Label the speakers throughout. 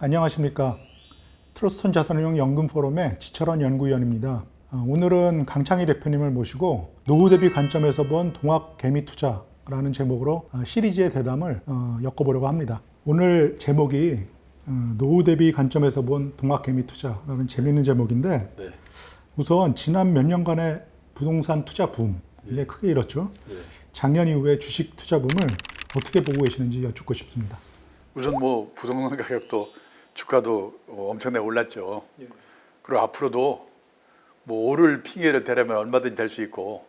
Speaker 1: 안녕하십니까. 트러스톤 자산운용 연금 포럼의 지철원 연구위원입니다. 오늘은 강창희 대표님을 모시고 노후 대비 관점에서 본 동학 개미 투자라는 제목으로 시리즈의 대담을 엮어보려고 합니다. 오늘 제목이 노후 대비 관점에서 본 동학 개미 투자라는 재미있는 제목인데,
Speaker 2: 네.
Speaker 1: 우선 지난 몇 년간의 부동산 투자 붐, 이제 크게 일었죠.
Speaker 2: 네.
Speaker 1: 작년 이후에 주식 투자 붐을 어떻게 보고 계시는지 여쭙고 싶습니다.
Speaker 2: 우선 부동산 가격도 주가도 엄청나게 올랐죠. 그리고 앞으로도 오를 핑계를 대려면 얼마든지 될 수 있고,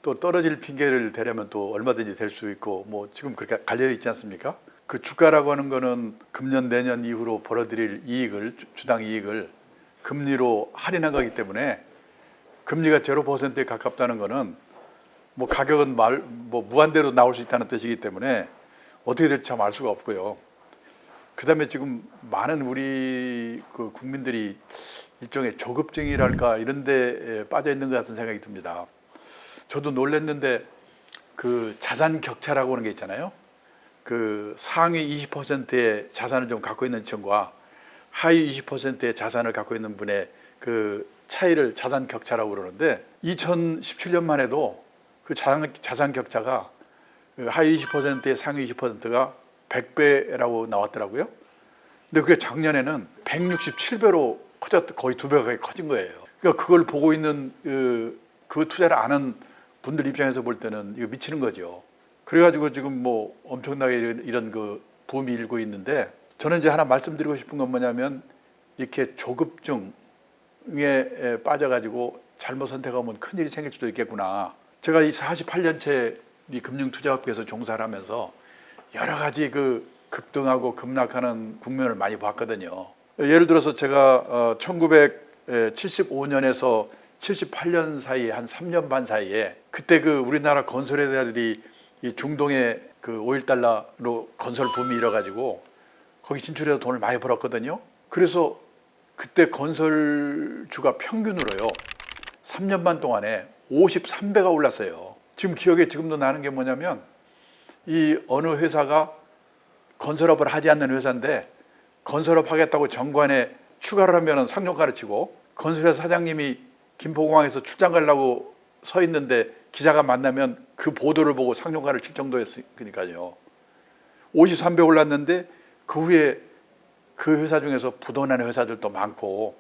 Speaker 2: 또 떨어질 핑계를 대려면 또 얼마든지 될 수 있고, 지금 그렇게 갈려 있지 않습니까? 그 주가라고 하는 거는 금년 내년 이후로 벌어들일 이익을, 주당 이익을 금리로 할인한 거기 때문에, 금리가 0%에 가깝다는 거는 가격은 무한대로 나올 수 있다는 뜻이기 때문에 어떻게 될지 참 알 수가 없고요. 그 다음에 지금 많은 우리 국민들이 일종의 조급증이랄까 이런 데 빠져 있는 것 같은 생각이 듭니다. 저도 놀랐는데 그 자산 격차라고 하는 게 있잖아요. 그 상위 20%의 자산을 좀 갖고 있는 층과 하위 20%의 자산을 갖고 있는 분의 그 차이를 자산 격차라고 그러는데, 2017년만 해도 그 자산 격차가 하위 20%의 상위 20%가 100배라고 나왔더라고요. 근데 그게 작년에는 167배로 커졌, 거의 2배가 커진 거예요. 그러니까 그걸 보고 있는 그 투자를 아는 분들 입장에서 볼 때는 이거 미치는 거죠. 그래가지고 지금 엄청나게 이런 그 붐이 일고 있는데, 저는 이제 하나 말씀드리고 싶은 건 뭐냐면, 이렇게 조급증에 빠져가지고 잘못 선택하면 큰일이 생길 수도 있겠구나. 제가 이 48년째 이 금융투자업계에서 종사를 하면서 여러 가지 그 급등하고 급락하는 국면을 많이 봤거든요. 예를 들어서 제가 1975년에서 78년 사이에 한 3년 반 사이에, 그때 그 우리나라 건설회사들이 이 중동의 그 5.1달러로 건설 붐이 일어가지고 거기 진출해서 돈을 많이 벌었거든요. 그래서 그때 건설주가 평균으로요 3년 반 동안에 53배가 올랐어요. 지금 기억에 지금도 나는 게 뭐냐면, 이 어느 회사가 건설업을 하지 않는 회사인데 건설업 하겠다고 정관에 추가를 하면 상종가를 치고, 건설회사 사장님이 김포공항에서 출장 가려고 서 있는데 기자가 만나면 그 보도를 보고 상종가를 칠 정도였으니까요. 53배 올랐는데 그 후에 그 회사 중에서 부도나는 회사들도 많고,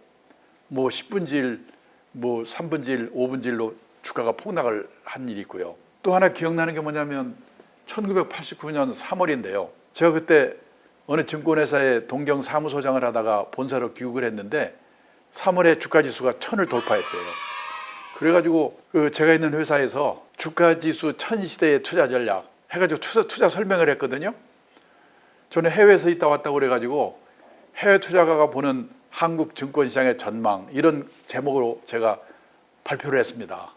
Speaker 2: 10분질, 3분질, 5분질로 주가가 폭락을 한 일이 있고요. 또 하나 기억나는 게 뭐냐면 1989년 3월인데요. 제가 그때 어느 증권회사에 동경 사무소장을 하다가 본사로 귀국을 했는데 3월에 주가지수가 1000을 돌파했어요. 그래가지고 제가 있는 회사에서 주가지수 1000 시대의 투자 전략 해가지고 투자 설명을 했거든요. 저는 해외에서 있다 왔다고 그래가지고 해외 투자가가 보는 한국 증권시장의 전망, 이런 제목으로 제가 발표를 했습니다.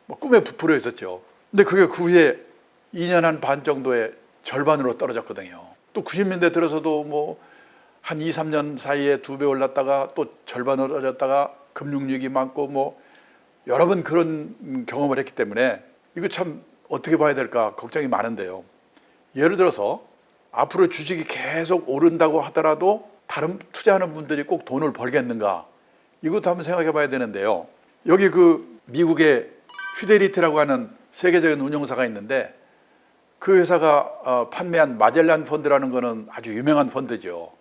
Speaker 2: 꿈에 부풀어 있었죠. 근데 그게 그 후에 2년 한 반 정도의 절반으로 떨어졌거든요. 또 90년대 들어서도 한 2, 3년 사이에 2배 올랐다가 또 절반으로 떨어졌다가 금융위기 많고 여러 번 그런 경험을 했기 때문에 이거 참 어떻게 봐야 될까 걱정이 많은데요. 예를 들어서 앞으로 주식이 계속 오른다고 하더라도 다른 투자하는 분들이 꼭 돈을 벌겠는가, 이것도 한번 생각해 봐야 되는데요. 여기 그 미국의 피델리티라고 하는 세계적인 운용사가 있는데, 그 회사가 판매한 마젤란 펀드라는 거는 아주 유명한 펀드죠.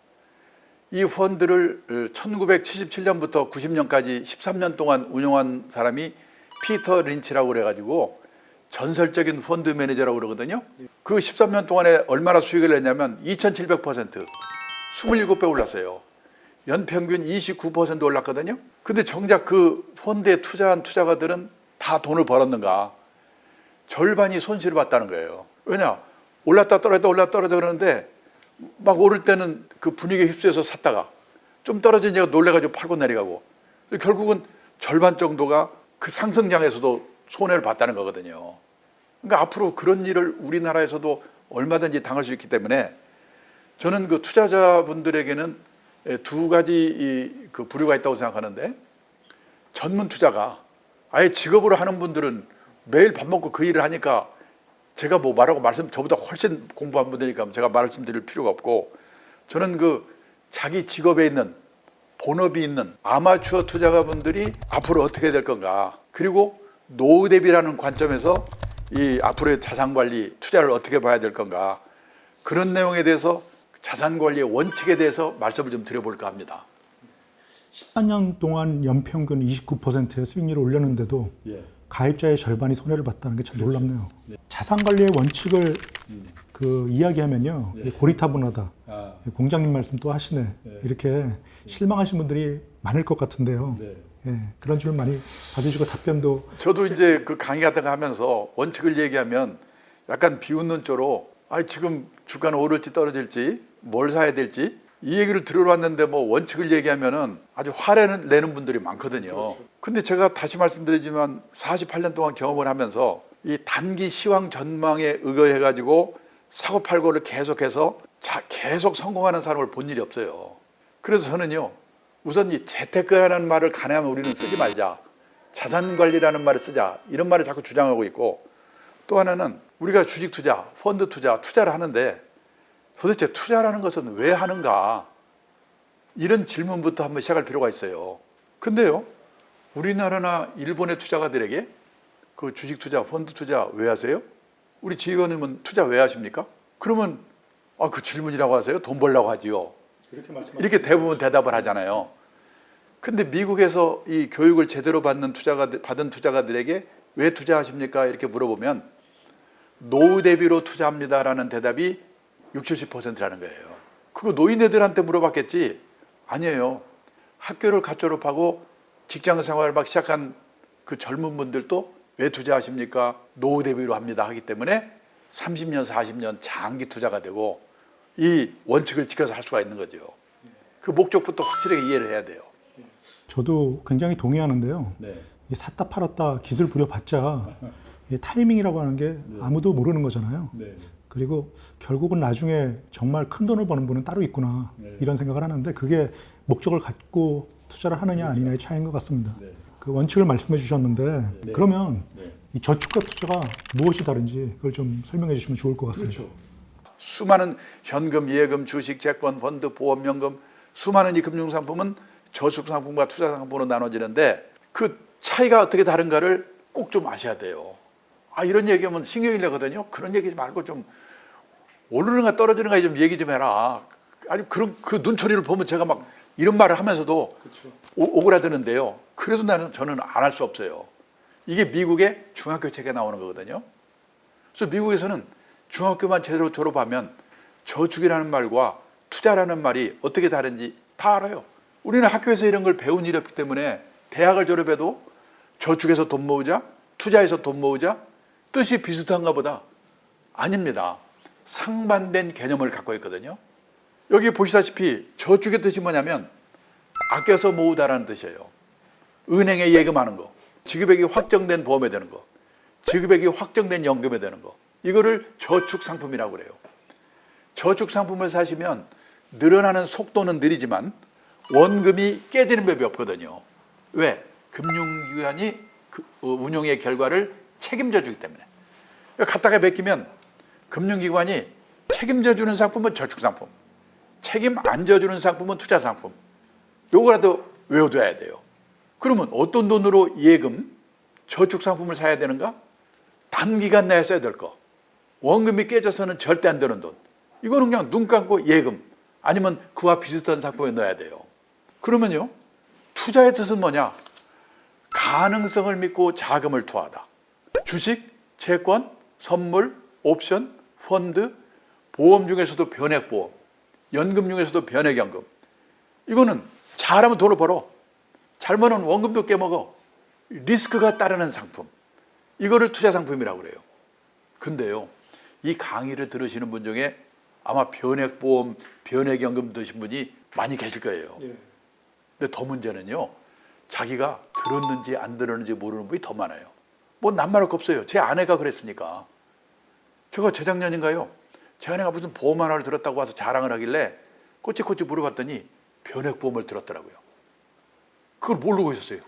Speaker 2: 이 펀드를 1977년부터 90년까지 13년 동안 운용한 사람이 피터 린치라고 그래가지고 전설적인 펀드 매니저라고 그러거든요. 그 13년 동안에 얼마나 수익을 냈냐면 2700%, 27배 올랐어요. 연평균 29% 올랐거든요. 근데 정작 그 펀드에 투자한 투자가들은 다 돈을 벌었는가? 절반이 손실을 봤다는 거예요. 왜냐? 올랐다 떨어졌다 올랐다 떨어졌다 그러는데 막 오를 때는 그 분위기에 휩쓸려서 샀다가 좀 떨어지니까 놀래가지고 팔고 내려가고, 결국은 절반 정도가 그 상승장에서도 손해를 봤다는 거거든요. 그러니까 앞으로 그런 일을 우리나라에서도 얼마든지 당할 수 있기 때문에, 저는 그 투자자분들에게는 두 가지 그 부류가 있다고 생각하는데, 전문 투자가 아예 직업으로 하는 분들은 매일 밥 먹고 그 일을 하니까 제가 말하고 저보다 훨씬 공부한 분들이니까 제가 말씀드릴 필요가 없고, 저는 그 자기 직업에 있는 본업이 있는 아마추어 투자가분들이 앞으로 어떻게 될 건가, 그리고 노후 대비라는 관점에서 이 앞으로의 자산관리 투자를 어떻게 봐야 될 건가, 그런 내용에 대해서 자산관리의 원칙에 대해서 말씀을 좀 드려볼까 합니다.
Speaker 1: 14년 동안 연평균 29%의 수익률을 올렸는데도 가입자의 절반이 손해를 봤다는 게 참 놀랍네요. 자산관리의 원칙을 이야기하면요, 고리타분하다. 공장님 말씀 또 하시네. 이렇게 실망하신 분들이 많을 것 같은데요. 예, 그런 질문 많이 받으시고 답변도.
Speaker 2: 저도 이제 그 강의 같은 거 하면서 원칙을 얘기하면 약간 비웃는 쪽으로 지금 주가는 오를지 떨어질지 뭘 사야 될지 이 얘기를 들으러 왔는데 뭐 원칙을 얘기하면은 아주 화를 내는 분들이 많거든요. 근데 제가 다시 말씀드리지만 48년 동안 경험을 하면서 이 단기 시황 전망에 의거해 가지고 사고 팔고를 계속해서 계속 성공하는 사람을 본 일이 없어요. 그래서 저는요, 우선 이 재테크라는 말을 가능하면 우리는 쓰지 말자, 자산관리라는 말을 쓰자, 이런 말을 자꾸 주장하고 있고, 또 하나는 우리가 주식 투자, 펀드 투자를 하는데 도대체 투자라는 것은 왜 하는가, 이런 질문부터 한번 시작할 필요가 있어요. 근데요, 우리나라나 일본의 투자가들에게 그 주식 투자, 펀드 투자 왜 하세요? 우리 지휘관님은 투자 왜 하십니까? 그러면 그 질문이라고 하세요? 돈 벌려고 하지요. 이렇게 대부분 대답을 하잖아요. 근데 미국에서 이 교육을 제대로 받은 투자가들에게 왜 투자하십니까? 이렇게 물어보면 노후 대비로 투자합니다라는 대답이 60, 70%라는 거예요. 그거 노인네들한테 물어봤겠지? 아니에요. 학교를 갓 졸업하고 직장 생활을 막 시작한 그 젊은 분들도 왜 투자하십니까? 노후 대비로 합니다 하기 때문에 30년, 40년 장기 투자가 되고 이 원칙을 지켜서 할 수가 있는 거죠. 그 목적부터 확실하게 이해를 해야 돼요.
Speaker 1: 저도 굉장히 동의하는데요. 이 샀다 팔았다 기술 부려봤자 이 타이밍이라고 하는 게 아무도 모르는 거잖아요. 그리고 결국은 나중에 정말 큰 돈을 버는 분은 따로 있구나, 이런 생각을 하는데 그게 목적을 갖고 투자를 하느냐 아니냐의 차이인 것 같습니다. 그 원칙을 말씀해 주셨는데 그러면 이 저축과 투자가 무엇이 다른지 그걸 좀 설명해 주시면 좋을 것 같습니다.
Speaker 2: 수많은 현금, 예금, 주식, 채권, 펀드, 보험연금, 수많은 이 금융상품은 저축상품과 투자상품으로 나눠지는데 그 차이가 어떻게 다른가를 꼭 좀 아셔야 돼요. 이런 얘기하면 신경이 나거든요. 그런 얘기 말고 좀 오르는가 떨어지는가 좀 얘기 좀 해라. 그런 그 눈초리를 보면 제가 막 이런 말을 하면서도 오그라드는데요. 그래서 저는 안 할 수 없어요. 이게 미국의 중학교 책에 나오는 거거든요. 그래서 미국에서는 중학교만 제대로 졸업하면 저축이라는 말과 투자라는 말이 어떻게 다른지 다 알아요. 우리는 학교에서 이런 걸 배운 일이 없기 때문에 대학을 졸업해도 저축해서 돈 모으자, 투자해서 돈 모으자, 뜻이 비슷한가 보다. 아닙니다. 상반된 개념을 갖고 있거든요. 여기 보시다시피 저축의 뜻이 뭐냐면 아껴서 모으다라는 뜻이에요. 은행에 예금하는 거, 지급액이 확정된 보험에 되는 거, 지급액이 확정된 연금에 되는 거, 이거를 저축상품이라고 그래요. 저축상품을 사시면 늘어나는 속도는 느리지만 원금이 깨지는 법이 없거든요. 왜? 금융기관이 운용의 결과를 책임져 주기 때문에. 갖다가 베끼면 금융기관이 책임져 주는 상품은 저축상품, 책임 안 져주는 상품은 투자상품. 요거라도 외워둬야 돼요. 그러면 어떤 돈으로 예금, 저축상품을 사야 되는가? 단기간 내에 써야 될 거. 원금이 깨져서는 절대 안 되는 돈. 이거는 그냥 눈 감고 예금, 아니면 그와 비슷한 상품에 넣어야 돼요. 그러면요, 투자의 뜻은 뭐냐? 가능성을 믿고 자금을 투하하다. 주식, 채권, 선물, 옵션, 펀드, 보험 중에서도 변액보험, 연금 중에서도 변액연금. 이거는 잘하면 돈을 벌어, 잘못하면 원금도 깨먹어. 리스크가 따르는 상품, 이거를 투자상품이라고 그래요. 근데요, 이 강의를 들으시는 분 중에 아마 변액보험, 변액연금 드신 분이 많이 계실 거예요. 근데 더 문제는요, 자기가 들었는지 안 들었는지 모르는 분이 더 많아요. 뭐 남말할 거 없어요. 제 아내가 그랬으니까. 제가 재작년인가요, 제 아내가 무슨 보험 하나를 들었다고 와서 자랑을 하길래 꼬치꼬치 물어봤더니 변액보험을 들었더라고요. 그걸 모르고 있었어요.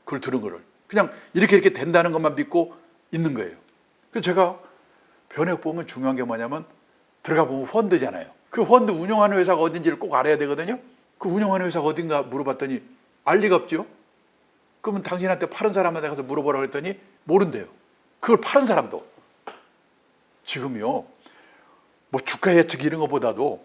Speaker 2: 그걸 들은 거를 그냥 이렇게 된다는 것만 믿고 있는 거예요. 그래서 제가 변액보험은 중요한 게 뭐냐면 들어가 보면 펀드잖아요. 그 펀드 운영하는 회사가 어딘지를 꼭 알아야 되거든요. 그 운영하는 회사가 어딘가 물어봤더니 알 리가 없죠. 그러면 당신한테 파는 사람한테 가서 물어보라고 했더니 모른대요. 그걸 파는 사람도. 지금요, 뭐 주가 예측 이런 것보다도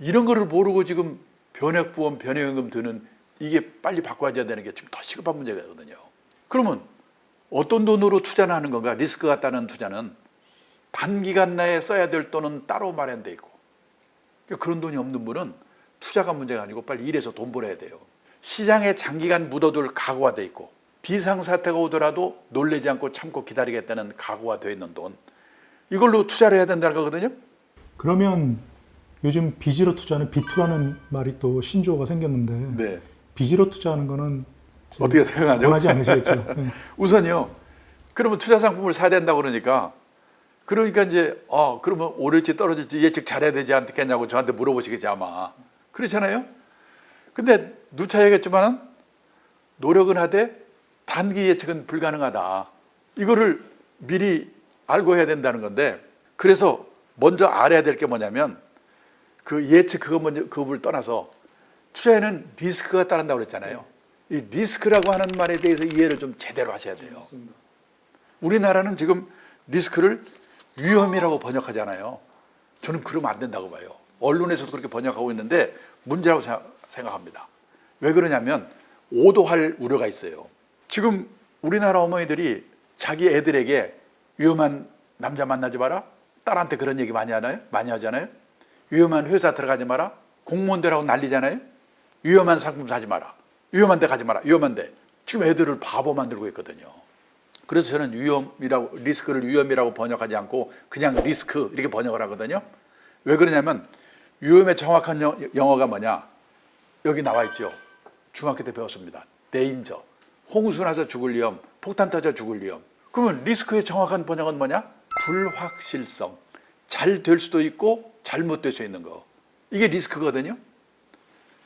Speaker 2: 이런 거를 모르고 지금 변액보험, 변액연금 드는 이게 빨리 바꿔야 되는 게 지금 더 시급한 문제거든요. 그러면 어떤 돈으로 투자를 하는 건가? 리스크가 따른 투자는 단기간 내에 써야 될 돈은 따로 마련돼 있고, 그러니까 그런 돈이 없는 분은 투자가 문제가 아니고 빨리 일해서 돈 벌어야 돼요. 시장에 장기간 묻어둘 각오가 돼 있고, 비상사태가 오더라도 놀라지 않고 참고 기다리겠다는 각오가 돼 있는 돈, 이걸로 투자를 해야 된다는 거거든요.
Speaker 1: 그러면 요즘 빚으로 투자는 비투라는 말이 또 신조어가 생겼는데
Speaker 2: 네.
Speaker 1: 빚으로 투자하는 거는
Speaker 2: 어떻게 생각하죠?
Speaker 1: 원하지 않으시겠죠? 네.
Speaker 2: 우선요, 그러면 투자 상품을 사야 된다고 그러니까 이제 그러면 오를지 떨어질지 예측 잘해야 되지 않겠냐고 저한테 물어보시겠지 아마. 그렇잖아요. 근데 누차 얘기했지만은 노력은 하되 단기 예측은 불가능하다. 이거를 미리 알고 해야 된다는 건데, 그래서 먼저 알아야 될 게 뭐냐면 그 예측 그걸 떠나서 투자에는 리스크가 따른다고 그랬잖아요. 이 리스크라고 하는 말에 대해서 이해를 좀 제대로 하셔야 돼요. 우리나라는 지금 리스크를 위험이라고 번역하잖아요. 저는 그러면 안 된다고 봐요. 언론에서도 그렇게 번역하고 있는데 문제라고 생각합니다. 왜 그러냐면 오도할 우려가 있어요. 지금 우리나라 어머니들이 자기 애들에게 위험한 남자 만나지 마라, 딸한테 그런 얘기 많이 하잖아요. 위험한 회사 들어가지 마라, 공무원 되라고 난리잖아요. 위험한 상품 사지 마라, 위험한 데 가지 마라, 위험한 데. 지금 애들을 바보 만들고 있거든요. 그래서 저는 리스크를 위험이라고 번역하지 않고 그냥 리스크 이렇게 번역을 하거든요. 왜 그러냐면 위험의 정확한 영어가 뭐냐, 여기 나와 있죠. 중학교 때 배웠습니다. 데인저, 홍수 나서 죽을 위험, 폭탄 터져 죽을 위험. 그러면 리스크의 정확한 번역은 뭐냐? 불확실성. 잘 될 수도 있고 잘못될 수 있는 거. 이게 리스크거든요.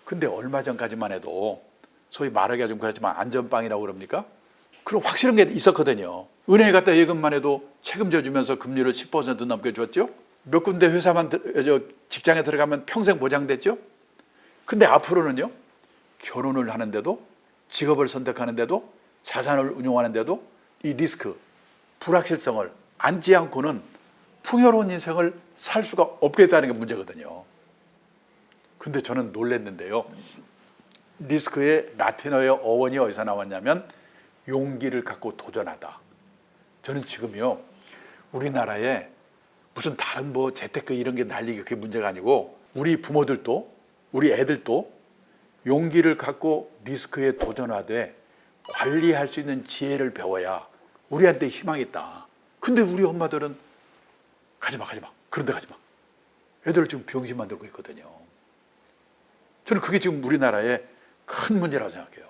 Speaker 2: 근데 얼마 전까지만 해도 소위 말하기가 좀 그렇지만 안전빵이라고 그럽니까? 그런 확실한 게 있었거든요. 은행에 갔다 예금만 해도 책임져 주면서 금리를 10% 넘게 줬죠. 몇 군데 직장에 들어가면 평생 보장됐죠. 근데 앞으로는요, 결혼을 하는데도, 직업을 선택하는데도, 자산을 운용하는데도 이 리스크, 불확실성을 안지 않고는 풍요로운 인생을 살 수가 없겠다는 게 문제거든요. 근데 저는 놀랐는데요. 리스크의 라틴어의 어원이 어디서 나왔냐면 용기를 갖고 도전하다. 저는 지금요, 우리나라에 무슨 다른 재테크 이런 게 난리가 그게 문제가 아니고 우리 부모들도 우리 애들도 용기를 갖고 리스크에 도전하되 관리할 수 있는 지혜를 배워야 우리한테 희망이 있다. 근데 우리 엄마들은 가지마 그런데 가지마. 애들을 지금 병신 만들고 있거든요. 저는 그게 지금 우리나라의 큰 문제라고 생각해요.